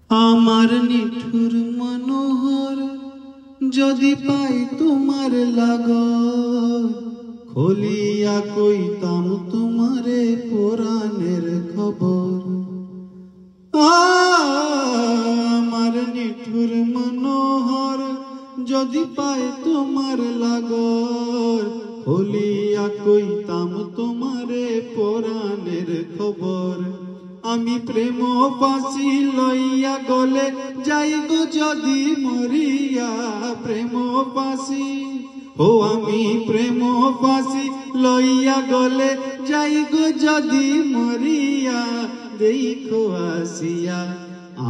আমার নিঠুর মনোহর যদি পাই তোমার লাগর, খোলিয়া কইতাম তোমারে পুরাণের খবর। আমার নিঠুর মনোহর যদি পাই তোমার লাগর, খোলিয়া কইতাম তোমারে পুরাণের খবর। আমি প্রেম ফাঁসি লইয়া গলে যাই গো যদি মরিয়া, প্রেম ফাঁসি ও আমি প্রেম ফাঁসি লইয়া গলে যাই গো যদি মরিয়া, দেখো আসিয়া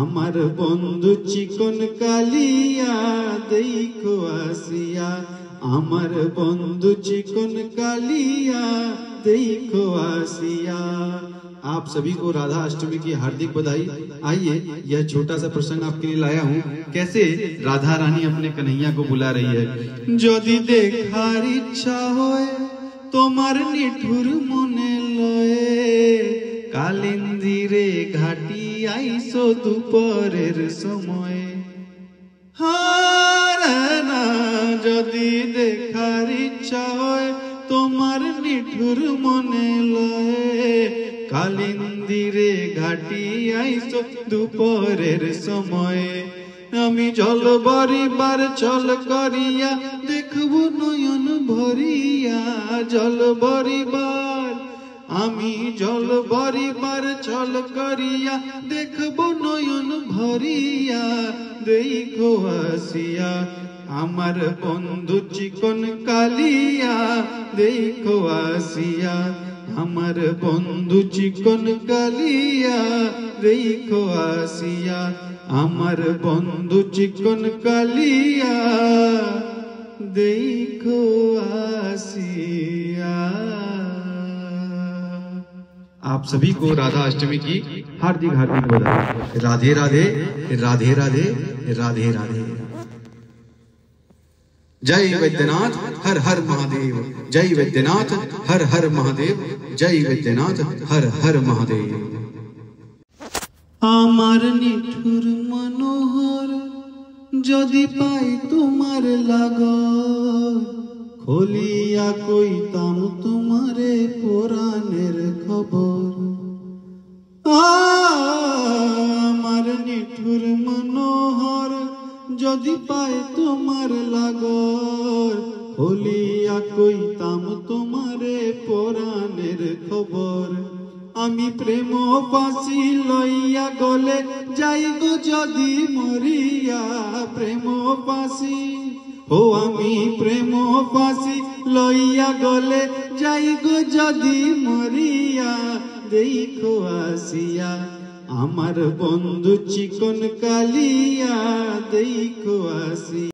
আমার বন্ধু চিকন কালিয়া, দেখো আসিয়া আমার बंधु चिकन कालिया, देखो आसिया। आप सभी को राधा अष्टमी की हार्दिक बधाई। आइए यह छोटा सा प्रसंग आपके लिए लाया हूँ, कैसे राधा रानी अपने कन्हैया को बुला रही है। जदि देखार इच्छा होए तोमार निठुर मने लये, कालिंदिरे घाटी आइसो दुपरेर समय। जदि देखार इच्छा होए तोमार निठुर मने लये, कालिंदिरे घाटी आइसो दुपरेर समय। आमी जल बरिबार चल करिया देखबो नयन भरिया, जल बरिबार आमी जल बरिबार चल करिया देखबो नयन भरिया, देखो आसिया আমার বন্ধু চিকন কালিয়া, দেখো আসিয়া আমার বন্ধু চিকন কালিয়া, দেখো আসিয়া আমার বন্ধু चिकन कालिया, देखो आसिया। आप सभी को राधा अष्टमी की हार्दिक हार्दिक बधाई। राधे राधे राधे राधे राधे राधे। जय वैद्यनाथ हर हर महादेव, जय वैद्यनाथ हर हर महादेव, जय वैद्यनाथ हर हर महादेव। আমার নিঠুর মনোহর যদি পাই তোমার লাগর, খোলিয়া কইতাম তোমারে পুরাণের খবর। আমার নিঠুর মনোহর যদি পাই তোমার লাগর, খোলিয়া কইতাম তোমারে পুরাণের খবর। আমি প্রেম ফাঁসি লইয়া গলে যাই গো যদি মরিয়া, প্রেম ফাঁসি ও আমি প্রেম ফাঁসি লইয়া গলে যাই গো যদি মরিয়া, দেখো আসিয়া আমার বন্ধু চিকন কালিয়া, দেখো আসিয়া।